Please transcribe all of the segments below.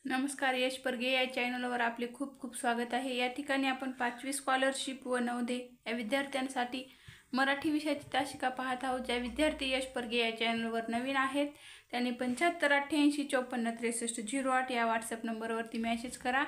नमस्कार, यश परगे या चॅनलवर आपले खूप खूप स्वागत आहे। या ठिकाणी आपण 5वी स्कॉलरशिप व नवोदय या विद्यार्थ्यांसाठी मराठी विषयाची तासिका पाहत आहोत। ज्या विद्यार्थी यश परगे या चॅनलवर नवीन आहेत त्यांनी 7588546360 या व्हॉट्सअप नंबरवरती मेसेज करा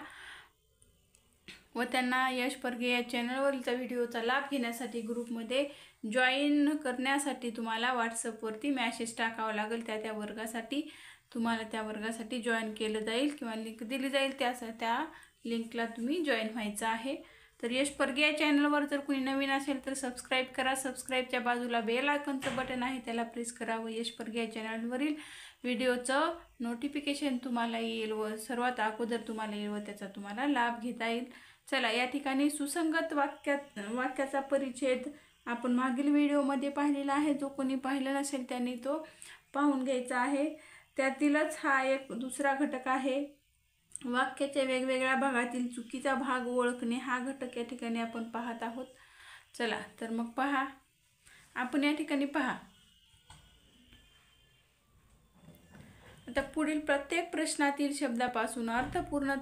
व त्यांना यश परगे या चॅनलवरचा व्हिडिओचा लाभ घेण्यासाठी ग्रुपमध्ये जॉईन करण्यासाठी तुम्हाला व्हॉट्सअपवरती मेसेज टाकावा लागेल। त्या वर्गासाठी तुम्हाला त्या वर्गासाठी जॉईन केलं जाईल किंवा लिंक दिली जाईल, त्या लिंकला तुम्ही जॉईन व्हायचं आहे। तर यश परगे या चॅनलवर जर कोणी नवीन असेल तर सबस्क्राइब करा। सबस्क्राइबच्या बाजूला बेल आयकॉनचं बटन आहे त्याला प्रेस करा व यश परगे या चॅनलवरील व्हिडिओचं नोटिफिकेशन तुम्हाला येईल व सर्वात अगोदर तुम्हाला येईल व त्याचा तुम्हाला लाभ घेता येईल। चला, या ठिकाणी सुसंगत वाक्याचा परिच्छेद आपण मागील व्हिडिओमध्ये पाहिलेला आहे। जो कोणी पाहिलं नसेल त्यांनी तो पाहून घ्यायचा आहे। त्यातीलच हा एक दुसरा घटक आहे। वाक्याच्या वेगवेगळ्या भागातील चुकीचा भाग ओळखणे हा घटक या ठिकाणी आपण पाहत आहोत। चला तर मग पहा, आपण या ठिकाणी पहा, आता पुढील प्रत्येक प्रश्नातील शब्दापासून अर्थपूर्ण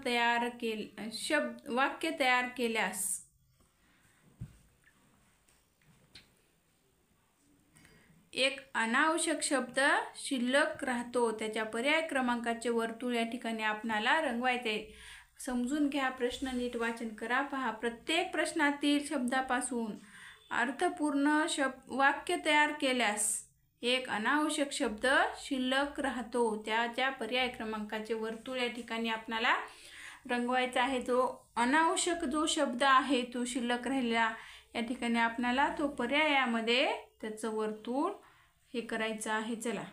वाक्य तयार केल्यास एक अनावश्यक शब्द शिल्लक राहतो, त्याच्या पर्याय क्रमांकाचे वर्तुळ या ठिकाणी आपणाला रंगवायचे। समजून घ्या, प्रश्न नीट वाचन करा। पहा, प्रत्येक प्रश्नातील शब्दापासून अर्थपूर्ण वाक्य तयार केल्यास एक अनावश्यक शब्द शिल्लक राहतो, त्याच्या पर्याय क्रमांकाचे वर्तुळ या ठिकाणी आपणाला रंगवायचा आहे। जो अनावश्यक जो शब्द आहे तो शिल्लक राहिलेला या ठिकाणी आपणाला तो पर्यायामध्ये त्याचं वर्तुळ हे करायचं आहे। चला,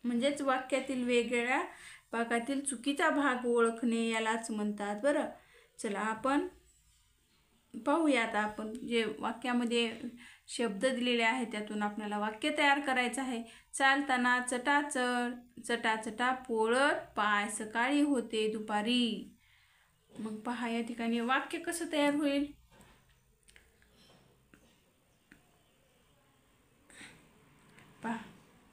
म्हणजेच वाक्यातील वेगवेगळ्या भागातील चुकीचा भाग ओळखणे यालाच म्हणतात बरं। चला आपण पाहूया, आता आपण जे वाक्यामध्ये शब्द दिलेले आहेत त्यातून आपल्याला वाक्य तयार करायचं आहे। चालताना चटाचट चटाचटा पोळत पाय सकाळी होते दुपारी। मग पहा, या ठिकाणी वाक्य कसं तयार होईल। पहा,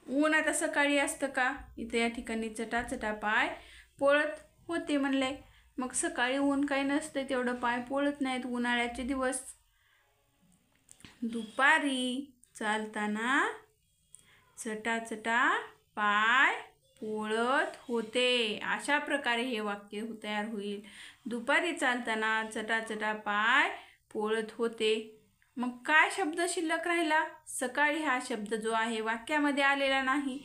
ऊन आता सकाळी असतं का, इथे या ठिकाणी चटाचटा पाय पोळत होते म्हणले। मग सकाळी ऊन काही नसते, तेवढं पाय पोळत नाहीत, उन्हाळ्याचे दिवस। दुपारी चालताना चटाचटा पाय पोळत होते, अशा प्रकारे हे वाक्य तयार होईल। दुपारी चालताना चटाचटा पाय पोळत होते। मग काय शब्द शिल्लक राहिला, सकाळी हा शब्द जो आहे वाक्यामध्ये आलेला नाही,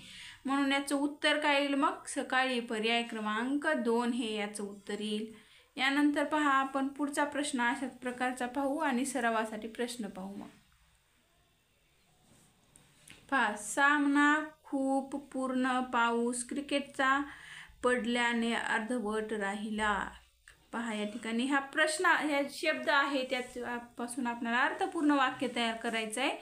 म्हणून याचं उत्तर काय येईल, मग सकाळी पर्याय क्रमांक 2 हे याचं उत्तर येईल। यानंतर पहा, आपण पुढचा प्रश्न अशाच प्रकारचा पाहू आणि सरावासाठी प्रश्न पाहू। मग पहा, सामना खूप पूर्ण पाऊस क्रिकेटचा पडल्याने अर्धवट राहिला। पहा, या ठिकाणी हा प्रश्न हे शब्द आहे त्यापासून आपल्याला अर्थपूर्ण वाक्य तयार करायचं आहे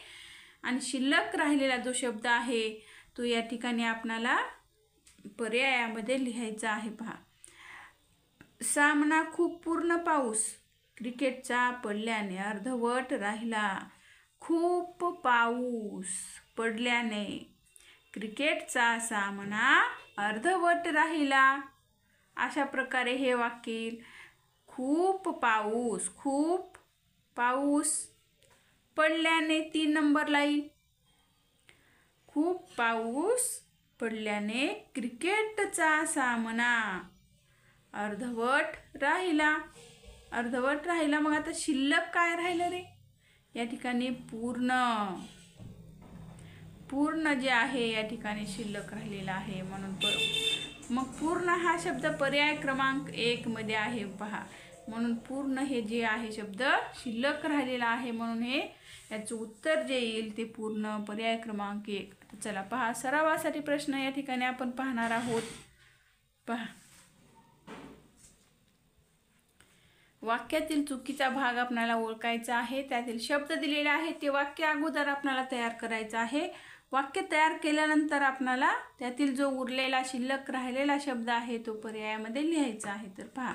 आणि शिल्लक राहिलेला जो शब्द आहे तो या ठिकाणी आपल्याला पर्यायामध्ये लिहायचा आहे। पहा, सामना खूप पूर्ण पाऊस क्रिकेटचा पडल्याने अर्धवट राहिला। खूप पाऊस पडल्याने क्रिकेटचा सामना अर्धवट राहिला, अशा प्रकारे हे वाक्य येईल। खूप पाऊस पडल्याने 3 नंबरला येईल। खूप पाऊस पडल्याने क्रिकेटचा सामना अर्धवट राहिला। मग आता शिल्लक काय राहिलं रे, या ठिकाणी पूर्ण जे आहे या ठिकाणी शिल्लक राहिलेला आहे, म्हणून मग पूर्ण हा शब्द पर्याय क्रमांक 1 मध्ये आहे। पहा, म्हणून पूर्ण हे जे आहे शब्द शिल्लक राहिलेला आहे, म्हणून हे याचं उत्तर जे येईल ते पूर्ण पर्याय क्रमांक 1। चला पहा, सरावासाठी प्रश्न या ठिकाणी आपण पाहणार आहोत। पहा, वाक्यातील चुकीचा भाग आपल्याला ओळखायचा आहे। त्यातील शब्द दिलेले आहेत ते वाक्य अगोदर आपल्याला तयार करायचं आहे। वाक्य तयार केल्यानंतर आपल्याला त्यातील जो उरलेला शिल्लक राहिलेला शब्द आहे तो पर्यायामध्ये लिहायचा आहे। तर पहा,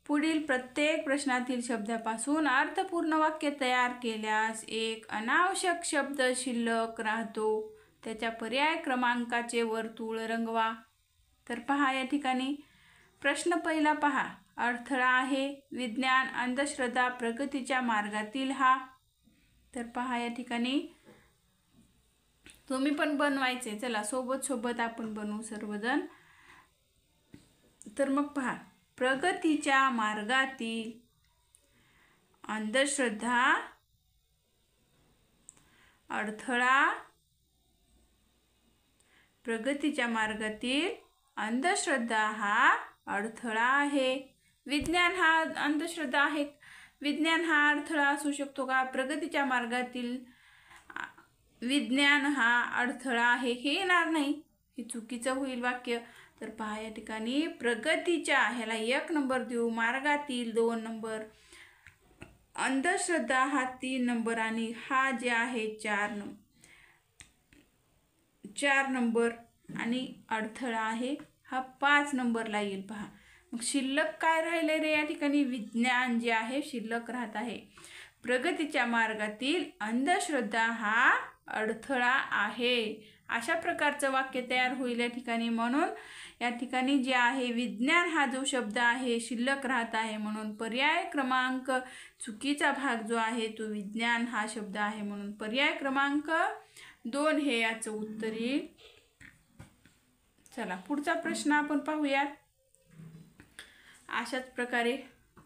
पुढील प्रत्येक प्रश्नातील शब्दापासून अर्थपूर्ण वाक्य तयार केल्यास एक अनावश्यक शब्द शिल्लक राहतो, त्याच्या पर्याय क्रमांकाचे वर्तुळ रंगवा। तर पहा या ठिकाणी प्रश्न पहिला पहा, अडथळा आहे विज्ञान अंधश्रद्धा प्रगतीच्या मार्गातील हा. तर पहा या ठिकाणी तुम्ही पण बनवायचे, चला सोबत सोबत आपण बनवू सर्वजण. तर मग पहा, प्रगतीच्या मार्गातील अंधश्रद्धा अडथळा, प्रगतीच्या मार्गातील अंधश्रद्धा हा अडथळा आहे. विज्ञान हा अंधश्रद्धा आहे, विज्ञान हा अडथळा असू शकतो का? प्रगतीच्या मार्गातील विज्ञान हा अडथळा आहे हे येणार नाही, हे चुकीचं होईल वाक्य. तर पहा या ठिकाणी प्रगतीच्या ह्याला 1 नंबर देऊ, मार्गातील 2 नंबर, अंधश्रद्धा हा 3 नंबर आणि हा जे आहे 4 नंबर आणि अडथळा आहे हा 5 नंबरला येईल. पहा मग शिल्लक काय राहिले रे या ठिकाणी? विज्ञान जे आहे शिल्लक राहत आहे. प्रगतीच्या मार्गातील अंधश्रद्धा हा अडथळा आहे, अशा प्रकारचं वाक्य तयार होईल या ठिकाणी. म्हणून या ठिकाणी जे आहे विज्ञान हा जो शब्द आहे शिल्लक राहत आहे, म्हणून पर्याय क्रमांक चुकीचा भाग जो आहे तो विज्ञान हा शब्द आहे, म्हणून पर्याय क्रमांक 2 हे याचं उत्तर येईल. चला पुढचा प्रश्न आपण पाहूयात. अशाच प्रकारे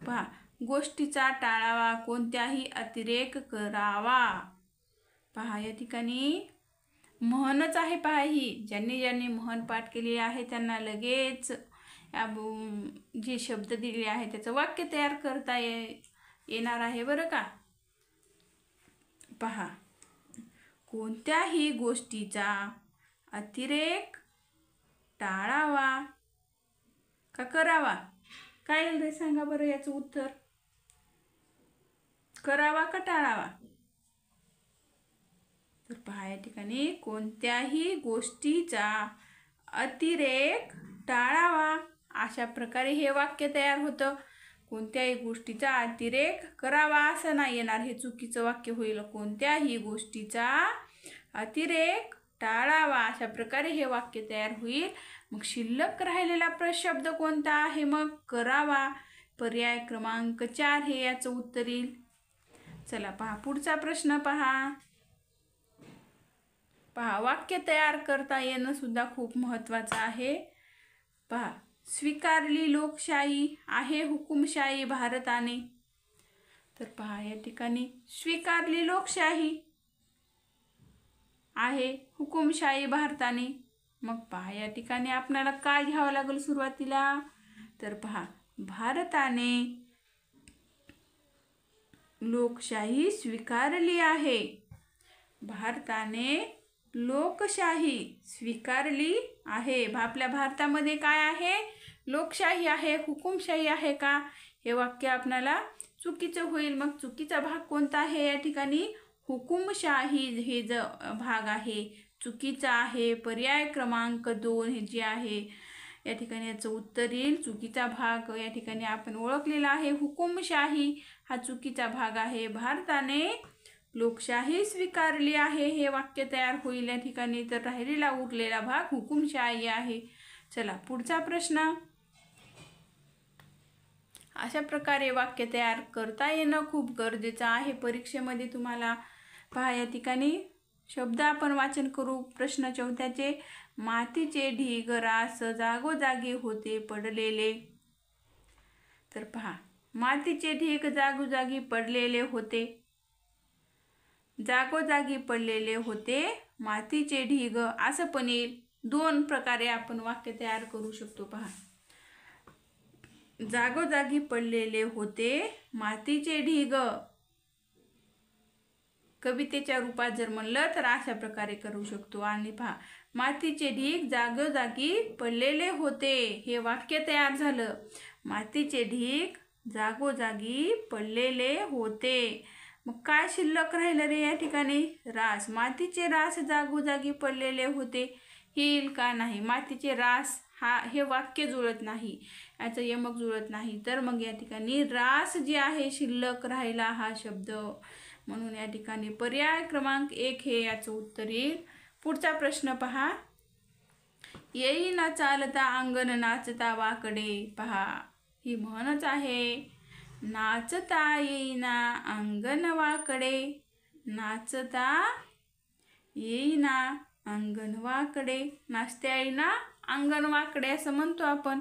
पहा, गोष्टीचा टाळावा, कोणत्याही अतिरेक करावा. पहा या ठिकाणी म्हणच आहे. पहा ही ज्यांनी म्हण पाठ केली आहे त्यांना लगेच जे शब्द दिले आहे त्याचं वाक्य तयार करता येणार आहे बरं का. पहा, कोणत्याही गोष्टीचा अतिरेक टाळावा का करावा? काय येईल रे सांगा बरं याचं उत्तर? करावा का टाळावा? तर पहा या ठिकाणी कोणत्याही गोष्टीचा अतिरेक टाळावा, अशा प्रकारे हे वाक्य तयार होतं. कोणत्याही गोष्टीचा अतिरेक करावा असं नाही येणार, हे चुकीचं वाक्य होईल. कोणत्याही गोष्टीचा अतिरेक टाळावा अशा प्रकारे हे वाक्य तयार होईल. मग शिल्लक राहिलेला प्रशब्द कोणता आहे? मग करावा. पर्याय क्रमांक 4 हे याचं उत्तर येईल. चला पहा पुढचा प्रश्न पहा. वाक्य तयार करता येणं सुद्धा खूप महत्त्वाचं आहे. पहा, स्वीकारली लोकशाही आहे हुकुमशाही भारताने. तर पहा या ठिकाणी स्वीकारली लोकशाही आहे हुकुमशाही भारताने. मग पहा या ठिकाणी आपल्याला काय घ्यावं लागेल सुरुवातीला? तर पहा, भारताने लोकशाही स्वीकारली आहे. भारताने लोकशाही स्वीकारली आहे. आपल्या भारतामध्ये काय आहे? लोकशाही आहे, हुकुमशाही आहे का? हे वाक्य आपल्याला चुकीचं होईल. मग चुकीचा भाग कोणता आहे या ठिकाणी? हुकुमशाही हे जो भाग आहे चुकीचा आहे. पर्याय क्रमांक 2 हे जे आहे या ठिकाणी याचं उत्तर येईल. चुकीचा भाग या ठिकाणी आपण ओळखलेला आहे. हुकुमशाही हा चुकीचा भाग आहे. भारताने लोकशाही स्वीकारली आहे हे वाक्य तयार होईल या ठिकाणी. तर राहिलेला उरलेला भाग हुकुमशाही आहे. चला पुढचा प्रश्न. अशा प्रकारे वाक्य तयार करता येणं खूप गरजेचं आहे परीक्षेमध्ये तुम्हाला. पहा या ठिकाणी शब्द आपण वाचन करू. प्रश्न 4 मातीचे ढीग रास जागोजागी होते पडलेले. तर पहा, मातीचे ढीग जागोजागी पडलेले होते. जागोजागी पडलेले होते मातीचे ढीग असं पण येईल. 2 प्रकारे आपण वाक्य तयार करू शकतो. पहा, जागोजागी पडलेले होते मातीचे ढीग कवितेच्या रूपात जर म्हणलं तर अशा प्रकारे करू शकतो. आणि पहा, मातीचे ढीग जागोजागी पडलेले होते हे वाक्य तयार झालं. मातीचे ढीग जागोजागी पडलेले होते. मग काय शिल्लक राहिलं रे या ठिकाणी? रास. मातीचे रास जागोजागी पडलेले होते येईल का? नाही. मातीचे रास हे वाक्य जुळत नाही, याचं यमक जुळत नाही. तर मग या ठिकाणी रास जे आहे शिल्लक राहिला हा शब्द, म्हणून या ठिकाणी पर्याय क्रमांक 1 हे याचं उत्तर येईल. पुढचा प्रश्न पहा. येईना चालता अंगण नाचता वाकडे. पहा, ही म्हणच आहे. नाचता येईना अंगण वाकडे, नाचता येईना अंगण वाकडे. नाचता येईना अंगण वाकडे असं म्हणतो आपण.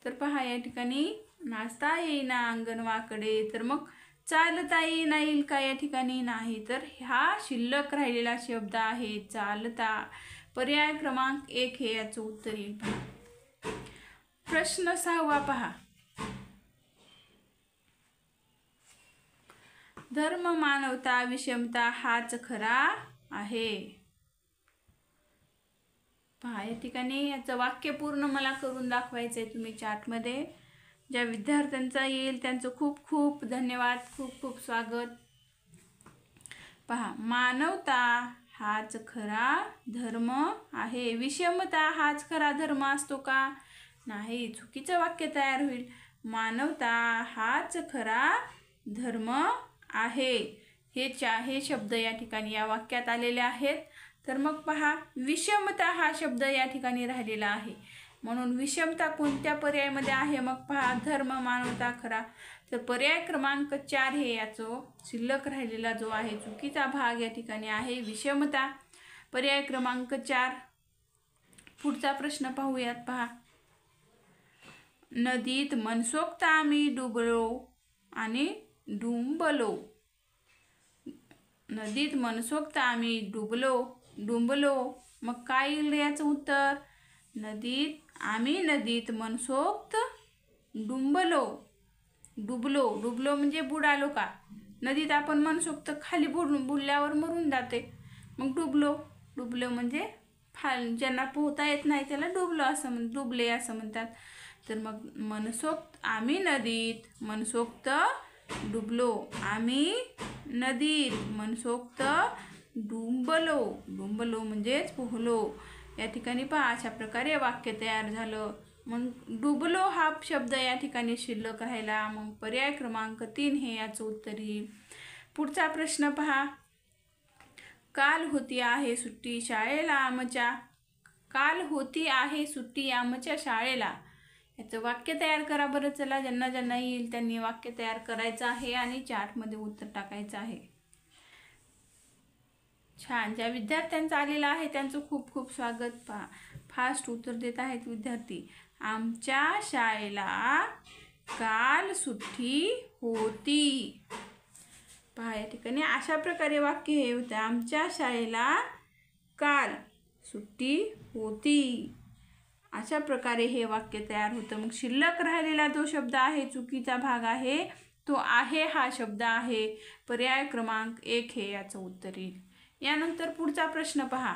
तर पहा, या ठिकाणी नाचता येईना अंगण वाकडे. तर मग चालता येईना येईल का या ठिकाणी? नाही. तर हा शिल्लक राहिलेला शब्द आहे चालता. पर्याय क्रमांक 1 हे याचं उत्तर येईल. प्रश्न 6 पहा. धर्म मानवता विषमता हाच खरा आहे. पहा, या ठिकाणी याचं वाक्य पूर्ण मला करून दाखवायचं आहे तुम्ही चार्टमध्ये. ज्या विद्यार्थ्यांचा येईल त्यांचं खूप खूप धन्यवाद, खूप खूप स्वागत. पहा, मानवता हाच खरा धर्म आहे. विषमता हाच खरा धर्म असतो का? नाही, चुकीचं वाक्य तयार होईल. मानवता हाच खरा धर्म आहे. हे शब्द या ठिकाणी या वाक्यात आलेले आहेत. तर मग पहा, विषमता हा शब्द या ठिकाणी राहिलेला आहे. म्हणून विषमता कोणत्या पर्यायामध्ये आहे? मग पहा, धर्म मानवता खरा. तर पर्याय क्रमांक 4 हे याचं शिल्लक राहिलेला जो आहे चुकीचा भाग या ठिकाणी आहे विषमता. पर्याय क्रमांक 4. पुढचा प्रश्न पाहूयात. पहा, नदीत मनसोक्त आम्ही डुबलो आणि डुंबलो. नदीत मनसोक्त आम्ही डुंबलो. मग काय येईल याचं उत्तर? नदीत मनसोक्त डुबलो म्हणजे बुडालो का? नदीत आपण मनसोक्त खाली बुडल्यावर मरून जाते. मग डुबलो म्हणजे ज्यांना पोहता येत नाही त्याला डुबले असं म्हणतात. तर मग आम्ही नदीत मनसोक्त डुबलो. आम्ही नदीत मनसोक्त डुंबलो म्हणजेच पोहलो. या ठिकाणी पहा, अशा प्रकारे वाक्य तयार झालं. मग डुबलो हा शब्द या ठिकाणी शिल्लक राहिला. मग पर्याय क्रमांक 3 हे याचं उत्तर येईल. पुढचा प्रश्न पहा, काल होती आहे सुट्टी शाळेला आमच्या. काल होती आहे सुट्टी आमच्या शाळेला. याचं वाक्य तयार करा बरं. चला, ज्यांना येईल त्यांनी वाक्य तयार करायचं आहे आणि चार्टमध्ये उत्तर टाकायचं आहे. छान. ज्या विद्यार्थ्यांचं आलेलं आहे त्यांचं खूप खूप स्वागत. पहा, फास्ट उत्तर देत आहेत विद्यार्थी. आमच्या शाळेला काल सुट्टी होती. पहा, या ठिकाणी अशा प्रकारे वाक्य हे होतं. आमच्या शाळेला काल सुट्टी होती. अशा प्रकारे हे वाक्य तयार होतं. मग शिल्लक राहिलेला जो शब्द आहे चुकीचा भाग आहे तो आहे हा शब्द आहे. पर्याय क्रमांक 1 हे याचं उत्तर येईल. यानंतर पुढचा प्रश्न पहा,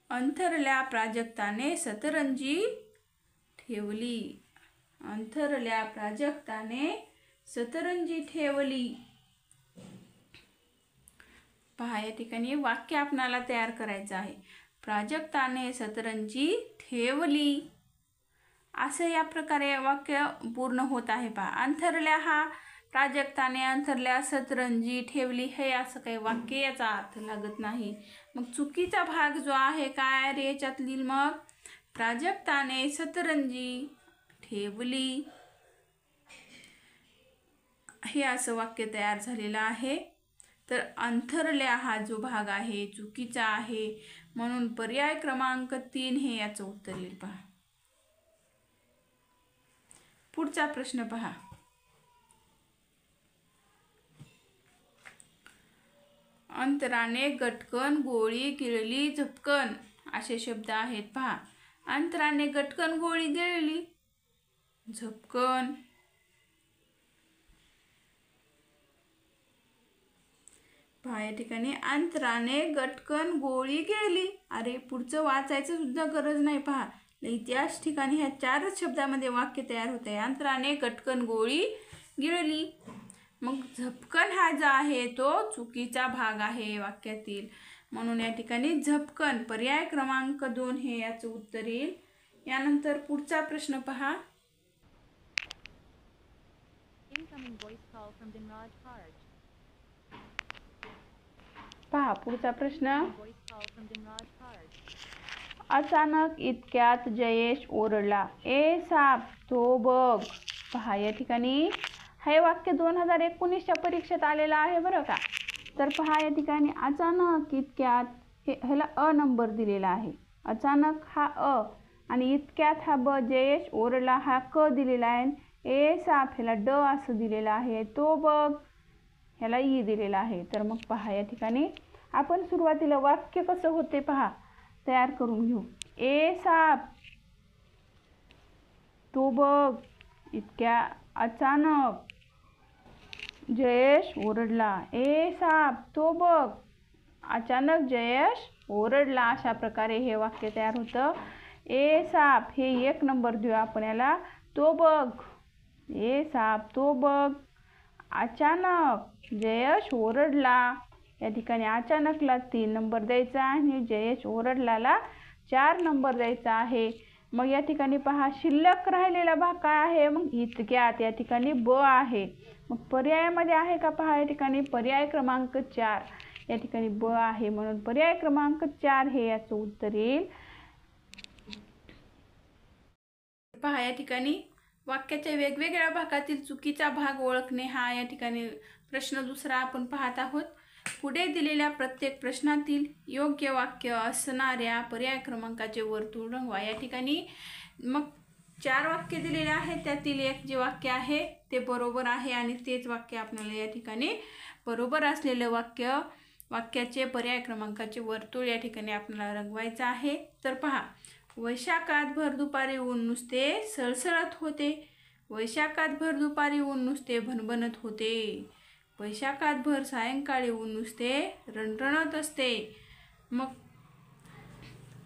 अंथरल्या प्राजक्ताने सतरंजी ठेवली. अंथरल्या प्राजक्ताने सतरंजी ठेवली. पहा, या ठिकाणी वाक्य आपणाला तयार करायचं आहे. प्राजक्ताने सतरंजी ठेवली असं या प्रकारे वाक्य पूर्ण होत आहे. पहा, अंथरल्या हा प्राजक्ताने अंथरल्या सतरंजी ठेवली हे असं काही वाक्य याचा अर्थ लागत नाही. मग चुकीचा भाग जो आहे काय रे याच्यात लिहिल? मग प्राजक्ताने सतरंजी ठेवली हे असं वाक्य तयार झालेलं आहे. तर अंथरल्या हा जो भाग आहे चुकीचा आहे. म्हणून पर्याय क्रमांक 3 हे याचं उत्तर येईल. पहा, पुढचा प्रश्न पहा, अंतराने गटकन गोळी गिळली झपकन असे शब्द आहेत. पहा, अंतराने गटकन गोळी गिळली झपकन. पहा, या ठिकाणी अंतराने गटकन गोळी गिळली. अरे, पुढचं वाचायचं सुद्धा गरज नाही. पहा, त्याच ठिकाणी ह्या 4च शब्दामध्ये वाक्य तयार होते. अंतराने गटकन गोळी गिळली. मग झपकन हा जो आहे तो चुकीचा भाग आहे वाक्यातील. म्हणून या ठिकाणी झपकन पर्याय क्रमांक 2 हे याचं उत्तर येईल. यानंतर पुढचा प्रश्न पहा, Incoming voice call from Dinraj Harj. पहा पुढचा प्रश्न. अचानक इतक्यात जयेश ओरडला, ए साप तो बघ. पहा या ठिकाणी हे वाक्य 2019च्या परीक्षेत आलेलं आहे बरं का. तर पहा या ठिकाणी अचानक इतक्यात ह्याला अ नंबर दिलेला आहे. अचानक हा अ आणि इतक्यात हा ब, जयेश ओरडला हा क दिलेला आहे. ए साप ह्याला ड असं दिलेलं आहे. तो बघ ह्याला ई दिलेला आहे. तर मग पहा या ठिकाणी आपण सुरुवातीला वाक्य कसं होते पहा तयार करून घेऊ. ए साप तो बघ इतक्या अचानक जयेश ओरडला. ए साप तो बघ अचानक जयेश ओरडला. अशा प्रकारे हे वाक्य तयार होतं. ए साप हे 1 नंबर देऊ आपण याला. तो बघ ए साप तो बघ अचानक जयेश ओरडला. या ठिकाणी अचानकला 3 नंबर द्यायचा आणि जयेश ओरडलाला 4 नंबर द्यायचा आहे. मग या ठिकाणी पहा शिल्लक राहिलेला भाग काय आहे. मग इतक्यात या ठिकाणी ब आहे. मग पर्यायामध्ये आहे का पहा या ठिकाणी पर्याय क्रमांक 4 या ठिकाणी ब आहे. म्हणून पर्याय क्रमांक 4 हे याचं उत्तर येईल. पहा या ठिकाणी वाक्याच्या वेगवेगळ्या भागातील चुकीचा भाग ओळखणे हा या ठिकाणी प्रश्न दुसरा आपण पाहत आहोत. पुढे दिलेल्या प्रत्येक प्रश्नातील योग्य वाक्य असणाऱ्या पर्याय क्रमांकाचे वर्तुळ रंगवा. या ठिकाणी मग 4 वाक्य दिलेले आहेत. त्यातील एक जे वाक्य आहे ते बरोबर आहे आणि तेच वाक्य आपल्याला या ठिकाणी बरोबर असलेलं वाक्याचे पर्याय क्रमांकाचे वर्तुळ या ठिकाणी आपल्याला रंगवायचं आहे. तर पहा वैशाखात भर दुपारी ऊन नुसते सळसळत होते. वैशाखात भर दुपारी ऊन नुसते भणभणत होते. वैशाखात भर सायंकाळी ऊन नुसते रणरणत असते. मग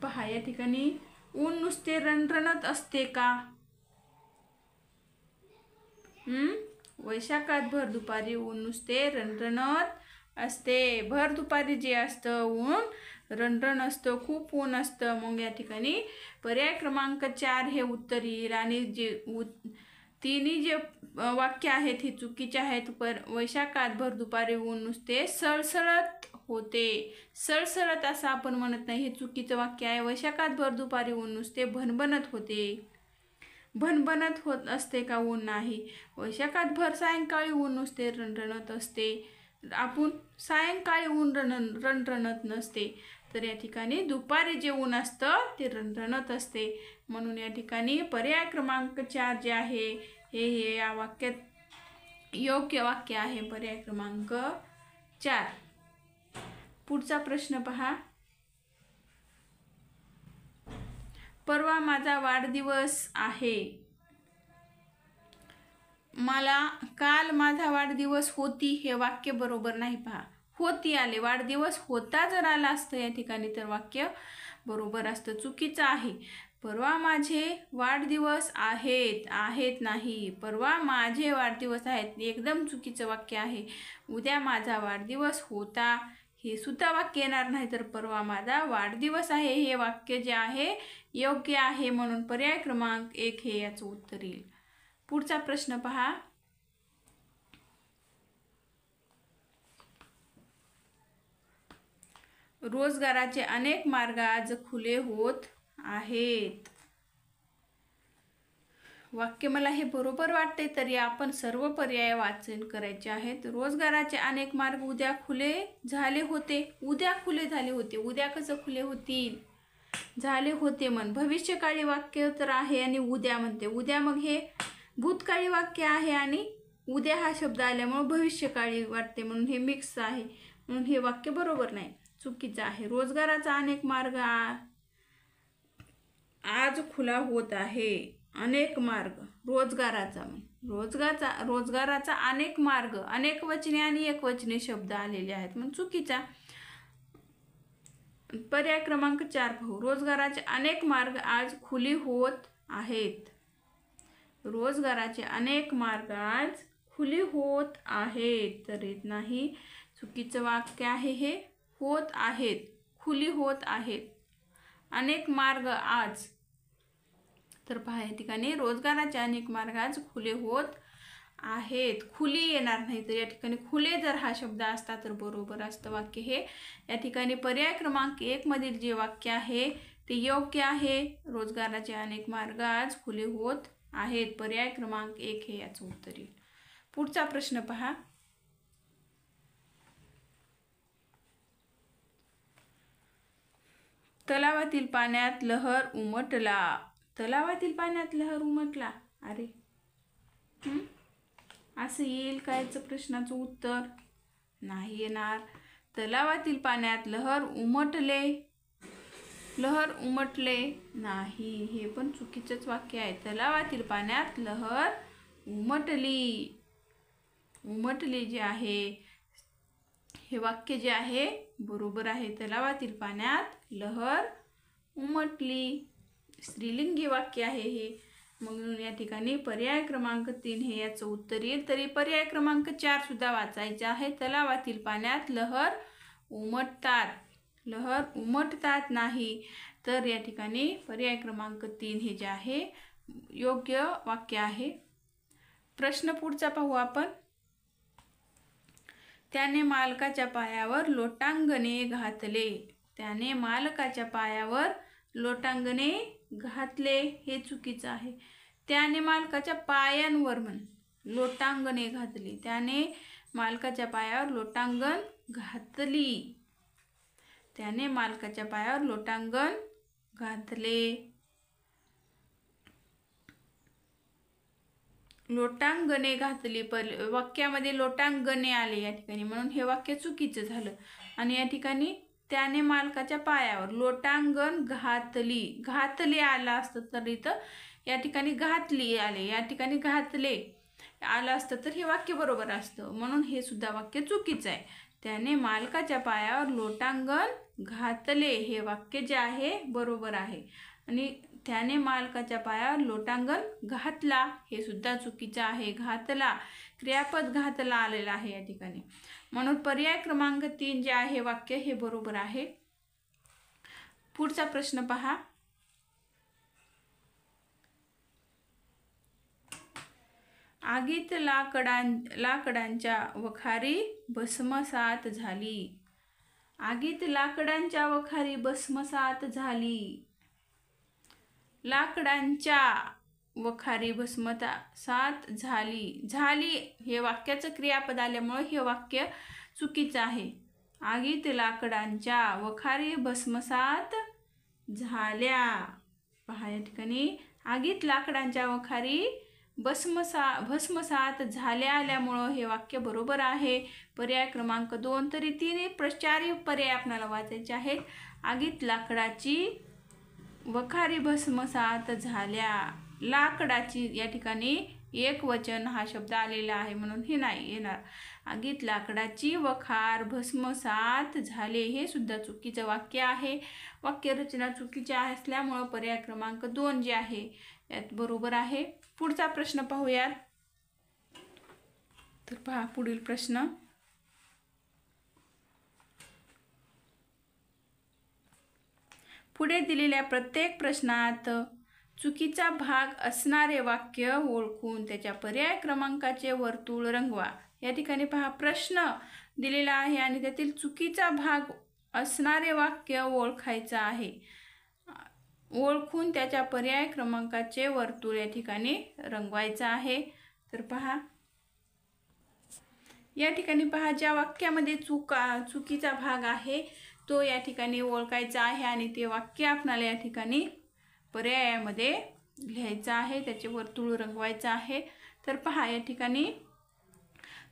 पहा या ठिकाणी ऊन नुसते रणरणत असते का. वैशाखात भर दुपारी ऊन नुसते रणरणत असते. भर दुपारी जे असतं ऊन रणरण असतं, खूप ऊन असतं. मग या ठिकाणी पर्याय क्रमांक 4 हे उत्तर येईल आणि जे तिन्ही जे वाक्य आहेत हे चुकीचे आहेत. वैशाखात भर दुपारी ऊन नुसते सळसळत होते. सळसळत असं आपण म्हणत नाही, हे चुकीचं वाक्य आहे. वैशाखात भर दुपारी ऊन नुसते भणभणत होते. भणभणत होत असते का ऊन नाही. वैशाखात भर सायंकाळी ऊन नुसते रणरणत असते. आपण सायंकाळी ऊन रणरणत नसते. तर या ठिकाणी दुपारी जे ऊन असतं ते रणरणत असते. म्हणून या ठिकाणी पर्याय क्रमांक 4 जे आहे हे या वाक्यात योग्य वाक्य आहे. पर्याय क्रमांक 4. पुढचा प्रश्न पहा. परवा माझा वाढदिवस आहे. मला काल माझा वाढदिवस होती हे वाक्य बरोबर नाही. पहा होती आले, वाढदिवस होता जर आला असतं या ठिकाणी तर वाक्य बरोबर असतं. चुकीचं आहे. परवा माझे वाढदिवस आहेत, आहेत नाही. परवा माझे वाढदिवस आहेत एकदम चुकीचं वाक्य आहे. उद्या माझा वाढदिवस होता हे सुद्धा वाक्य येणार नाही. तर परवा माझा वाढदिवस आहे हे वाक्य जे आहे योग्य आहे. म्हणून पर्याय क्रमांक 1 हे याचं उत्तर येईल. पुढचा प्रश्न पहा. रोजगाराचे अनेक मार्ग आज खुले होत आहेत. वाक्य मला हे बरोबर वाटते तरी आपण सर्व पर्याय वाचन करायचे आहेत. रोजगाराचे अनेक मार्ग उद्या खुले झाले होते. उद्या खुले झाले होते. उद्या कसं खुले होतील. झाले होते म्हण भविष्यकाळी वाक्य तर आहे आणि उद्या म्हणते. उद्या मग हे भूतकाळी वाक्य आहे आणि उद्या हा शब्द आल्यामुळे भविष्यकाळी वाटते म्हणून हे मिक्स आहे. म्हणून हे वाक्य बरोबर नाही, चुकीचं आहे. रोजगाराचा अनेक मार्ग आज खुला होत आहे. अनेक मार्ग रोजगाराचा अनेक मार्ग अनेक वचने आणि एकवचने शब्द आलेले आहेत म्हणून चुकीचा. पर्याय क्रमांक 4 पाहू. रोजगाराचे अनेक मार्ग आज खुले होत आहेत. रोजगाराचे अनेक मार्ग आज खुले होत आहेत तर येत नाही, चुकीचं वाक्य आहे हे. होत आहेत, खुली होत आहेत. अनेक मार्ग आज तर पहा या ठिकाणी रोजगाराचे अनेक मार्ग आज खुले होत आहेत, खुले येणार नाही. तर या ठिकाणी खुले जर हा शब्द असता तर बरोबर असतं वाक्य हे. या ठिकाणी पर्याय क्रमांक 1 मधील जे वाक्य आहे ते योग्य आहे. रोजगाराचे अनेक मार्ग आज खुले होत आहेत. पर्याय क्रमांक 1 हे याचं उत्तर येईल. पुढचा प्रश्न पहा. तलावातील पाण्यात लहर उमटला. तलावातील पाण्यात लहर उमटला. अरे असं येईल का याचं प्रश्नाचं उत्तर? नाही येणार. तलावातील पाण्यात लहर उमटले. लहर उमटले नाही, हे पण चुकीचंच वाक्य आहे. तलावातील पाण्यात लहर उमटली. उमटली जे आहे हे वाक्य जे आहे बरोबर आहे. तलावातील पाण्यात लहर उमटली. स्त्रीलिंगी वाक्य आहे हे. म्हणून या ठिकाणी पर्याय क्रमांक 3 हे याचं उत्तर येईल. तरी पर्याय क्रमांक 4 सुद्धा वाचायचे आहे. तलावातील पाण्यात लहर उमटतात. लहर उमटतात नाही. तर या ठिकाणी पर्याय क्रमांक 3 हे जे आहे योग्य वाक्य आहे. प्रश्न पुढचा पाहू आपण. त्याने मालकाच्या पायावर लोटांगणे घातले. त्याने मालकाच्या पायावर लोटांगणे घातले, हे चुकीचं आहे. त्याने मालकाच्या पायांवर लोटांगणे घातली. त्याने मालकाच्या पायावर लोटांगण घातली. त्याने मालकाच्या पायावर लोटांगण घातले. लोटांगणे घातली. वाक्यामध्ये लोटांगणे आले या ठिकाणी, म्हणून हे वाक्य चुकीचं झालं. आणि या ठिकाणी त्याने मालकाच्या पायावर लोटांगण घातली. घातले आलं असतं तर इथं या ठिकाणी घातली आले. या ठिकाणी घातले आलं असतं तर हे वाक्य बरोबर असतं. म्हणून हे सुद्धा वाक्य चुकीचं आहे. त्याने मालकाच्या पायावर लोटांगण घातले हे वाक्य जे आहे बरोबर आहे. आणि त्याने मालकाच्या पायावर लोटांगण घातला हे सुद्धा चुकीचं आहे. घातला क्रियापद घातला आलेला आहे या ठिकाणी. म्हणून पर्याय क्रमांक 3 जे आहे वाक्य हे बरोबर आहे. पुढचा प्रश्न पहा. आगीत लाकडांच्या वखारी भस्मसात झाली. आगीत लाकडांच्या वखारी भस्मसात झाली. लाकडांच्या वखारी भस्मसात झाली. झाली हे वाक्याचं क्रियापद आल्यामुळे हे वाक्य चुकीचं आहे. आगीत लाकडांच्या वखारी भस्मसात झाल्या. पहा या ठिकाणी आगीत लाकडांच्या वखारी भस्मसात झाल्या आल्यामुळं हे वाक्य बरोबर आहे. पर्याय क्रमांक 2. तरी 4 पर्याय आपल्याला वाचायचे आहेत. आगीत लाकडाची वखारी भस्मसात झाल्या. लाकडाची या ठिकाणी एकवचन हा शब्द आलेला आहे म्हणून हे नाही येणार. आगीत लाकडाची वखार भस्मसात झाले हे सुद्धा चुकीचं वाक्य आहे. वाक्यरचना चुकीची असल्यामुळं पर्याय क्रमांक 2 जे आहे यात बरोबर आहे. पुढचा प्रश्न पाहूयात. तर पहा पुढील प्रश्न. पुढे दिलेल्या प्रत्येक प्रश्नात चुकीचा भाग असणारे वाक्य ओळखून त्याच्या पर्याय क्रमांकाचे वर्तुळ रंगवा. या ठिकाणी पहा प्रश्न दिलेला आहे आणि त्यातील चुकीचा भाग असणारे वाक्य ओळखायचं आहे. ओळखून त्याच्या पर्याय क्रमांकाचे वर्तुळ या ठिकाणी रंगवायचं आहे. तर पहा या ठिकाणी पहा ज्या वाक्यामध्ये चुकीचा भाग आहे तो या ठिकाणी ओळखायचा आहे आणि ते वाक्य आपल्याला या ठिकाणी पर्यायामध्ये लिहायचं आहे. त्याचे वर्तुळ रंगवायचं आहे. तर पहा या ठिकाणी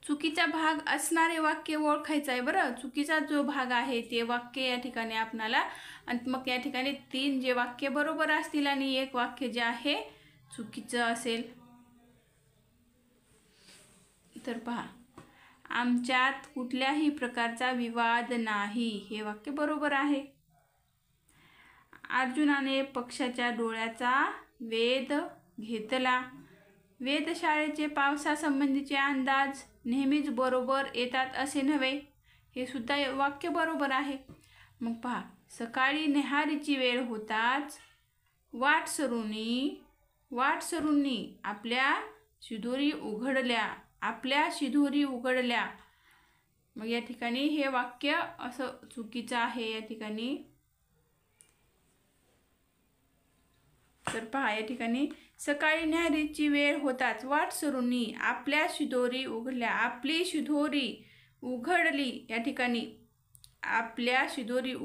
चुकीचा भाग असणारे वाक्य ओळखायचं आहे. बरं चुकीचा जो भाग आहे ते वाक्य या ठिकाणी आपणाला आणि मग या ठिकाणी 3 जे वाक्य बरोबर असतील आणि 1 वाक्य जे आहे चुकीचं असेल. तर पहा आमच्यात कुठल्याही प्रकारचा विवाद नाही हे वाक्य बरोबर आहे. अर्जुनाने पक्षाच्या डोळ्याचा वेध घेतला. वेधशाळेचे पावसासंबंधीचे अंदाज नेहमीच बरोबर येतात असे नव्हे हे सुद्धा वाक्य बरोबर आहे. मग पहा सकाळी न्याहारीची वेळ होताच वाटसरूंनी आपल्या शिदोरी उघडल्या, आपल्या शिदोरी उघडल्या. मग या ठिकाणी हे वाक्य असं चुकीचं आहे या ठिकाणी. तर पहा या ठिकाणी सकाळी न्याहारीची वेळ होताच वाटसरूंनी आपल्या शिदोरी उघडल्या, आपली शिदोरी उघडली. या ठिकाणी आपल्या शिदोरी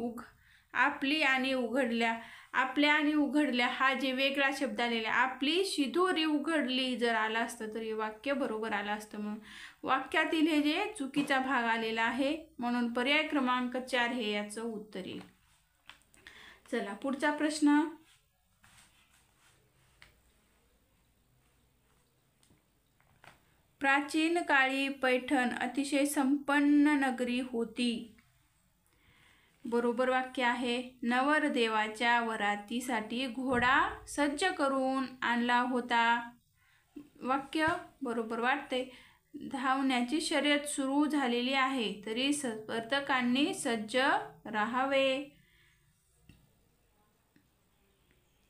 आपली आणि उघडल्या, आपल्या आणि उघडल्या हा जे वेगळा शब्द आलेला, आपली शिदोरी उघडली जर आला असतं तर हे वाक्य बरोबर आलं असतं. म्हणून वाक्यातील हे जे चुकीचा भाग आलेला आहे, म्हणून पर्याय क्रमांक 4 हे याचं उत्तर येईल. चला पुढचा प्रश्न. प्राचीन काळी पैठण अतिशय संपन्न नगरी होती. बरोबर वाक्य आहे. नवरदेवाच्या वरातीसाठी घोडा सज्ज करून आणला होता. वाक्य बरोबर वाटते. धावण्याची शर्यत सुरू झालेली आहे तरी स्पर्धकांनी सज्ज राहावे.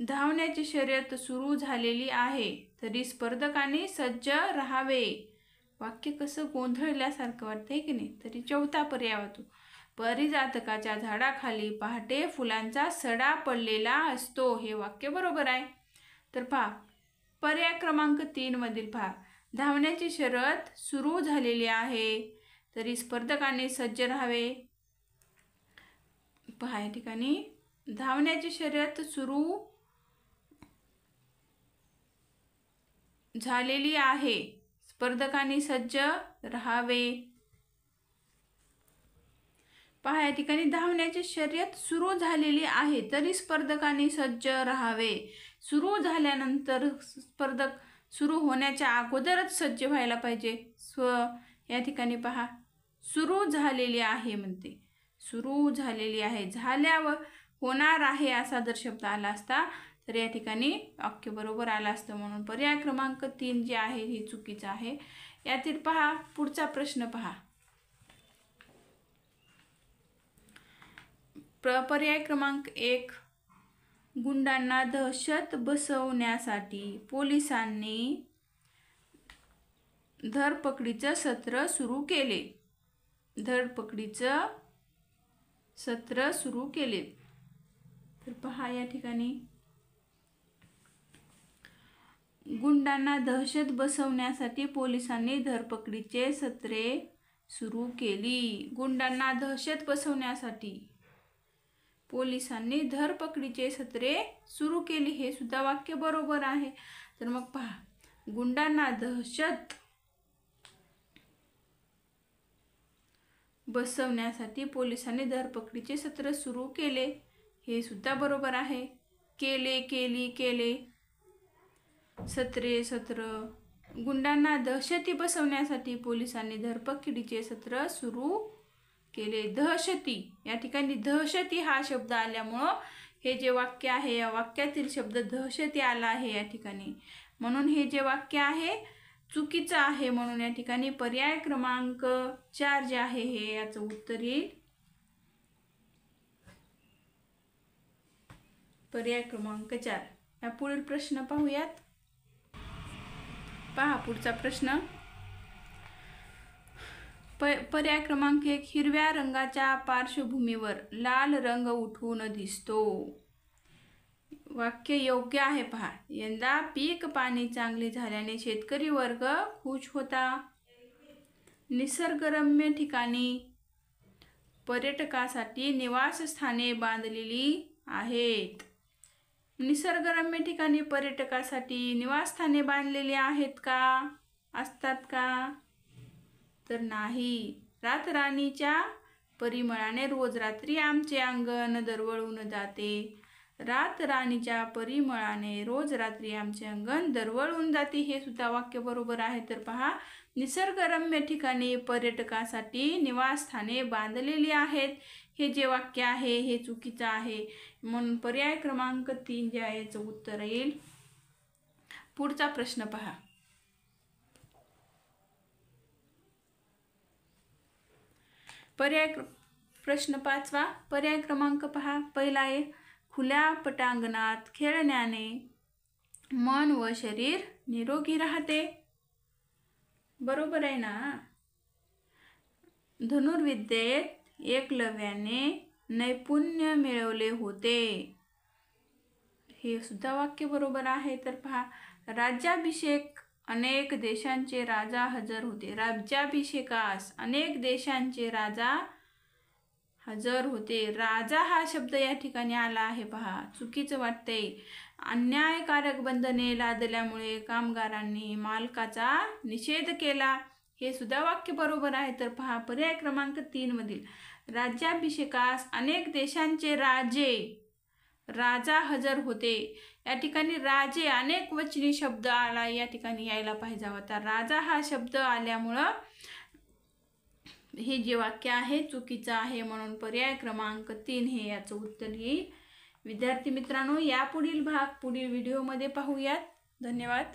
धावण्याची शर्यत सुरू झालेली आहे तरी स्पर्धकांनी सज्ज राहावे. वाक्य कसं गोंधळल्यासारखं वाटतंय की नाही. तरी चौथा पर्याय होतो. परिजातकाच्या झाडाखाली पहाटे फुलांचा सडा पडलेला असतो. हे वाक्य बरोबर आहे. तर पहा पर्याय क्रमांक 3 मधील पहा, धावण्याची शर्यत सुरू झालेली आहे तरी स्पर्धकांनी सज्ज राहावे. पहा या ठिकाणी धावण्याची शर्यत सुरू झालेली आहे, स्पर्धकांनी सज्ज राहावे. पहा या ठिकाणी धावण्याची शर्यत सुरू झालेली आहे तरी स्पर्धकांनी सज्ज राहावे. सुरू झाल्यानंतर स्पर्धक सुरू होण्याच्या अगोदरच सज्ज व्हायला पाहिजे. या ठिकाणी पहा सुरू झालेली आहे म्हणते, सुरू झालेली आहे, झाल्यावर होणार आहे असा जर शब्द आला असता तर या ठिकाणी वाक्य बरोबर आलं असतं. म्हणून पर्याय क्रमांक 3 जे आहे हे चुकीचं आहे. यातील पहा पुढचा प्रश्न पहा. पर्याय क्रमांक 1, गुंडांना दहशत बसवण्यासाठी पोलिसांनी धरपकडीचं सत्र सुरू केले. धरपकडीचं सत्र सुरू केले. तर पहा या ठिकाणी गुंडांना दहशत बसवण्यासाठी पोलिसांनी धरपकडीचे सत्रे सुरू केली. गुंडांना दहशत बसवण्यासाठी पोलिसांनी धरपकडीचे सत्रे सुरू केली. हे सुद्धा वाक्य बरोबर आहे. तर मग पहा गुंडांना दहशत बसवण्यासाठी पोलिसांनी धरपकडीचे सत्र सुरू केले. हे सुद्धा बरोबर आहे. केले, केली, केले, सत्रे, सत्र. गुंडांना दहशती बसवण्यासाठी पोलिसांनी धरपकडीचे सत्र सुरू केले. दहशती या ठिकाणी दहशती हा शब्द आल्यामुळं हे जे वाक्य आहे या वाक्यातील शब्द दहशती आला आहे या ठिकाणी. म्हणून हे जे वाक्य आहे चुकीचं आहे. म्हणून या ठिकाणी पर्याय क्रमांक 4 जे आहे हे याचं उत्तर येईल. पर्याय क्रमांक 4. या पुढील प्रश्न पाहूयात. पहा पुढचा प्रश्न. पर्याय क्रमांक 1, हिरव्या रंगाच्या पार्श्वभूमीवर लाल रंग उठून दिसतो. वाक्य योग्य आहे. पहा यंदा पीक पाणी चांगले झाल्याने शेतकरी वर्ग खुश होता. निसर्गरम्य ठिकाणी पर्यटकासाठी निवासस्थाने बांधलेली आहेत. निसर्गरम्य ठिकाणी पर्यटकासाठी निवासस्थाने बांधलेली आहेत का, असतात का, तर नाही. रातराणीच्या परिमळाने रोज रात्री आमचे अंगण दरवळून जाते. रातराणीच्या परिमळाने रोज रात्री आमचे अंगण दरवळून जाते. हे सुद्धा वाक्य बरोबर आहे. तर पहा निसर्गरम्य ठिकाणी पर्यटकासाठी निवासस्थाने बांधलेली आहेत. हे जे वाक्य आहे हे चुकीचं आहे. म्हणून पर्याय क्रमांक 3 जे आहे याचं उत्तर येईल. पुढचा प्रश्न पहा. प्रश्न 5वा. पर्याय क्रमांक पहा. पहिला आहे खुल्या पटांगणात खेळण्याने मन व शरीर निरोगी राहते. बरोबर आहे ना. धनुर्विद्येत एकलव्याने नैपुण्य मिळवले होते, हे सुद्धा वाक्य बरोबर आहे. तर पहा, राज्याभिषेक अनेक देशांचे राजा हजर होते. राज्याभिषेकास अनेक देशांचे राजा हजर होते. राजा हा शब्द या ठिकाणी आला आहे. पहा, चुकीचं वाटतंय. अन्यायकारक बंधने लादल्यामुळे कामगारांनी मालकाचा निषेध केला, हे सुद्धा वाक्य बरोबर आहे. तर पहा, पर्याय क्रमांक 3 मधील राज्याभिषेकास अनेक देशांचे राजा हजर होते, या ठिकाणी राजे अनेक वचनी शब्द आला, या ठिकाणी यायला पाहिजे होता. राजा हा शब्द आल्यामुळं हे जे वाक्य आहे चुकीचं आहे, म्हणून पर्याय क्रमांक 3 हे याचं उत्तर येईल. विद्यार्थी मित्रांनो, यापुढील भाग पुढील व्हिडिओमध्ये पाहूयात. धन्यवाद.